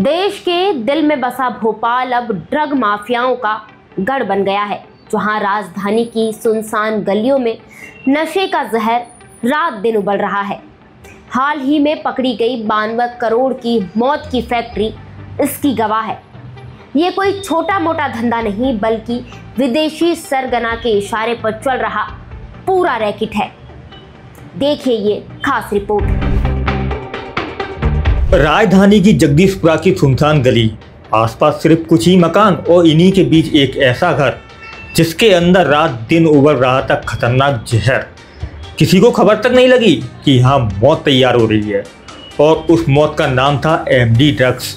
देश के दिल में बसा भोपाल अब ड्रग माफियाओं का गढ़ बन गया है, जहां राजधानी की सुनसान गलियों में नशे का जहर रात दिन उबल रहा है। हाल ही में पकड़ी गई 92 करोड़ की मौत की फैक्ट्री इसकी गवाह है। ये कोई छोटा मोटा धंधा नहीं, बल्कि विदेशी सरगना के इशारे पर चल रहा पूरा रैकेट है। देखिए ये खास रिपोर्ट। राजधानी की जगदीशपुरा की सुनसान गली, आसपास सिर्फ कुछ ही मकान और इन्हीं के बीच एक ऐसा घर जिसके अंदर रात दिन उबल रहा था खतरनाक जहर। किसी को खबर तक नहीं लगी कि यहाँ मौत तैयार हो रही है, और उस मौत का नाम था एमडी ड्रग्स।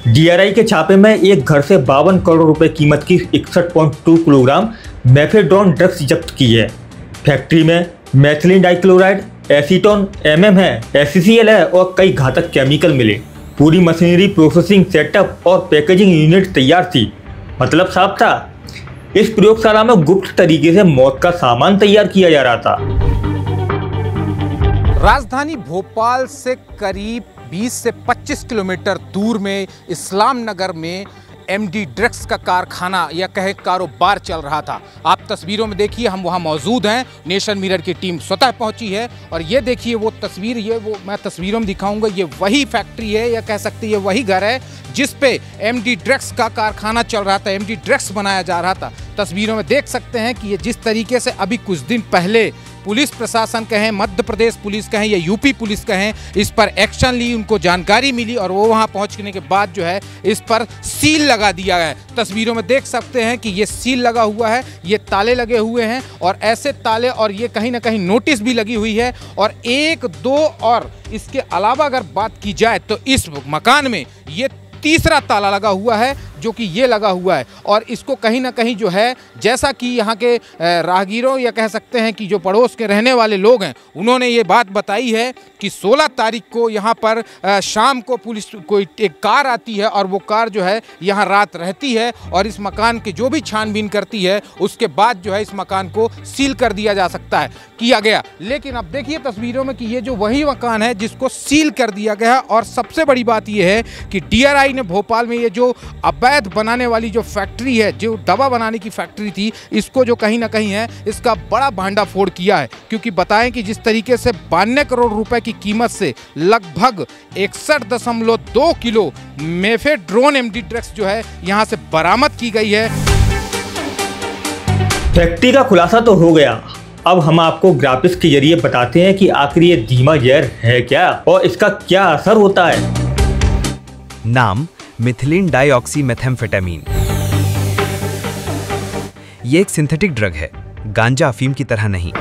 डीआरआई के छापे में एक घर से 52 करोड़ रुपए कीमत की 61.2 किलोग्राम मेफेड्रोन ड्रग्स जब्त की है। फैक्ट्री में मेथिलीन डाइक्लोराइड, एसीटोन, एमएम है, एससीएल है और कई घातक केमिकल मिले। पूरी मशीनरी, प्रोसेसिंग सेटअप और पैकेजिंग यूनिट तैयार थी। मतलब साफ था, इस प्रयोगशाला में गुप्त तरीके से मौत का सामान तैयार किया जा रहा था। राजधानी भोपाल से करीब 20 से 25 किलोमीटर दूर में इस्लाम नगर में एमडी ड्रग्स का कारखाना या कहे कारोबार चल रहा था। आप तस्वीरों में देखिए, हम वहां मौजूद हैं। नेशन मिरर की टीम स्वतः पहुंची है और ये देखिए वो तस्वीर, मैं तस्वीरों में दिखाऊंगा। ये वही फैक्ट्री है या कह सकते हैं ये वही घर है जिस पे एमडी ड्रग्स का कारखाना चल रहा था, एमडी ड्रग्स बनाया जा रहा था। तस्वीरों में देख सकते हैं कि ये जिस तरीके से अभी कुछ दिन पहले पुलिस प्रशासन कहें, मध्य प्रदेश पुलिस कहें या यूपी पुलिस कहें, इस पर एक्शन ली, उनको जानकारी मिली और वो वहां पहुंचने के बाद जो है इस पर सील लगा दिया है। तस्वीरों में देख सकते हैं कि ये सील लगा हुआ है, ये ताले लगे हुए हैं और ऐसे ताले, और ये कहीं ना कहीं नोटिस भी लगी हुई है। और एक दो और इसके अलावा अगर बात की जाए तो इस मकान में ये तीसरा ताला लगा हुआ है, जो कि ये लगा हुआ है। और इसको कहीं ना कहीं जो है, जैसा कि यहाँ के राहगीरों या कह सकते हैं कि जो पड़ोस के रहने वाले लोग हैं, उन्होंने ये बात बताई है कि 16 तारीख को यहाँ पर शाम को पुलिस कोई एक कार आती है और वो कार जो है यहाँ रात रहती है और इस मकान की जो भी छानबीन करती है, उसके बाद जो है इस मकान को सील कर दिया जा सकता है, किया गया। लेकिन अब देखिए तस्वीरों में कि ये जो वही मकान है जिसको सील कर दिया गया। और सबसे बड़ी बात ये है कि डीआरआई ने भोपाल में ये जो अवैध बनाने वाली जो फैक्ट्री है, जो दवा बनाने की फैक्ट्री थी, इसको जो कहीं ना कहीं है इसका बड़ा भांडाफोड़ किया है। क्योंकि बताएं कि जिस तरीके से 92 करोड़ रुपए की कीमत से लगभग 61.2 किलो मेफेड्रोन एमडी ड्रग्स जो है यहां से बरामद की गई है। फैक्ट्री का खुलासा तो हो गया, अब हम आपको ग्राफिक्स के जरिए बताते हैं कि आखिर ये धीमा जहर है क्या और इसका क्या असर होता है। नाम मिथिलीन डाइऑक्सी मेथेम्फेटामीन। ये एक सिंथेटिक ड्रग है, गांजा अफीम की तरह नहीं।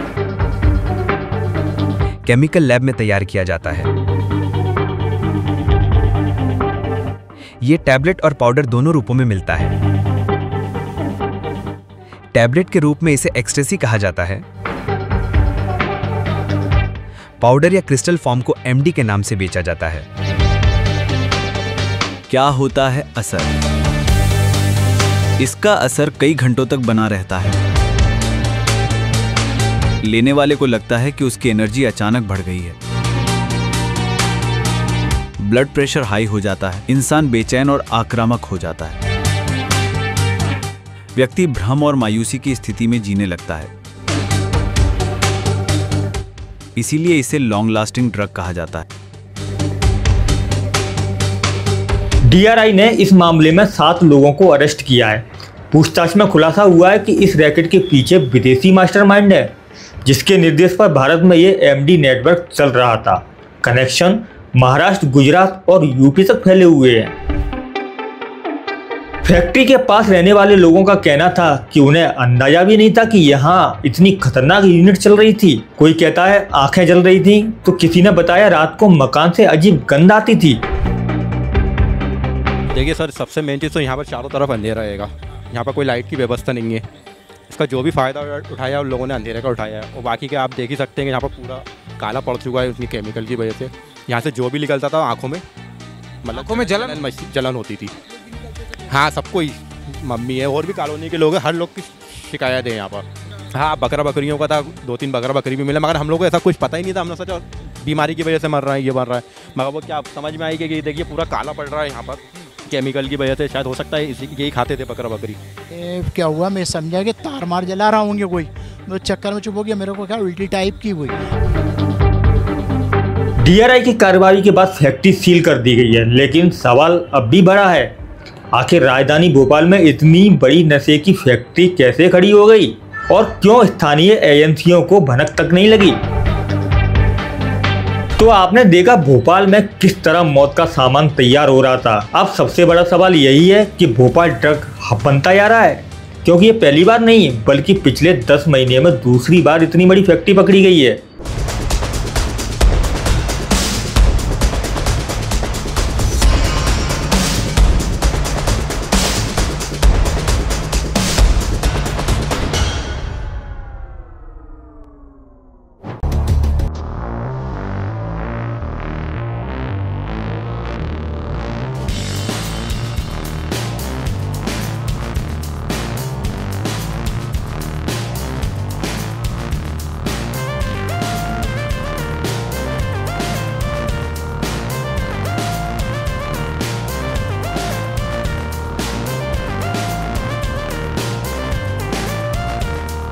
केमिकल लैब में तैयार किया जाता है। ये टैबलेट और पाउडर दोनों रूपों में मिलता है। टैबलेट के रूप में इसे एक्सटेसी कहा जाता है। पाउडर या क्रिस्टल फॉर्म को एमडी के नाम से बेचा जाता है। क्या होता है असर? इसका असर कई घंटों तक बना रहता है। लेने वाले को लगता है कि उसकी एनर्जी अचानक बढ़ गई है। ब्लड प्रेशर हाई हो जाता है, इंसान बेचैन और आक्रामक हो जाता है। व्यक्ति भ्रम और मायूसी की स्थिति में जीने लगता है। इसीलिए इसे लॉन्ग लास्टिंग ड्रग कहा जाता है। डीआरआई ने इस मामले में 7 लोगों को अरेस्ट किया है। पूछताछ में खुलासा हुआ है कि इस रैकेट के पीछे विदेशी मास्टरमाइंड है, जिसके निर्देश पर भारत में ये एमडी नेटवर्क चल रहा था। कनेक्शन महाराष्ट्र, गुजरात और यूपी तक फैले हुए हैं। फैक्ट्री के पास रहने वाले लोगों का कहना था कि उन्हें अंदाजा भी नहीं था कि यहाँ इतनी खतरनाक यूनिट चल रही थी। कोई कहता है आंखें जल रही थी, तो किसी ने बताया रात को मकान से अजीब गंध आती थी। देखिए सर, सबसे मेन चीज़ तो यहाँ पर चारों तरफ अंधेरा रहेगा। यहाँ पर कोई लाइट की व्यवस्था नहीं है। इसका जो भी फ़ायदा उठाया उन लोगों ने अंधेरे का उठाया है। और बाकी के आप देख ही सकते हैं कि यहाँ पर पूरा काला पड़ चुका है उसकी केमिकल की वजह से। यहाँ से जो भी निकलता था आँखों में, मतलब आँखों में जलन होती थी। हाँ, सबको ही, मम्मी है और भी कॉलोनी के लोग हैं, हर लोग की शिकायत है यहाँ पर। हाँ, बकरा बकरियों का था, 2-3 बकरा बकरी भी मिला, मगर हम लोग को ऐसा कुछ पता ही नहीं था। हमने सोचा बीमारी की वजह से मर रहा है, ये मर रहा है, मगर वो क्या समझ में आई कि देखिए पूरा काला पड़ रहा है यहाँ पर। केमिकल की वजह से शायद हो सकता है इसी यही खाते थे बकरा बकरी। क्या हुआ, मैं समझा कि तार मार जला रहा होंगे कोई, तो चक्कर में चुप हो गया, मेरे को क्या उल्टी टाइप की हुई। डीआरआई की कार्रवाई के बाद फैक्ट्री सील कर दी गई है, लेकिन सवाल अब भी बड़ा है, आखिर राजधानी भोपाल में इतनी बड़ी नशे की फैक्ट्री कैसे खड़ी हो गई और क्यों स्थानीय एजेंसियों को भनक तक नहीं लगी। तो आपने देखा भोपाल में किस तरह मौत का सामान तैयार हो रहा था। अब सबसे बड़ा सवाल यही है कि भोपाल ड्रग हब बनता जा रहा है, क्योंकि ये पहली बार नहीं बल्कि पिछले 10 महीने में दूसरी बार इतनी बड़ी फैक्ट्री पकड़ी गई है।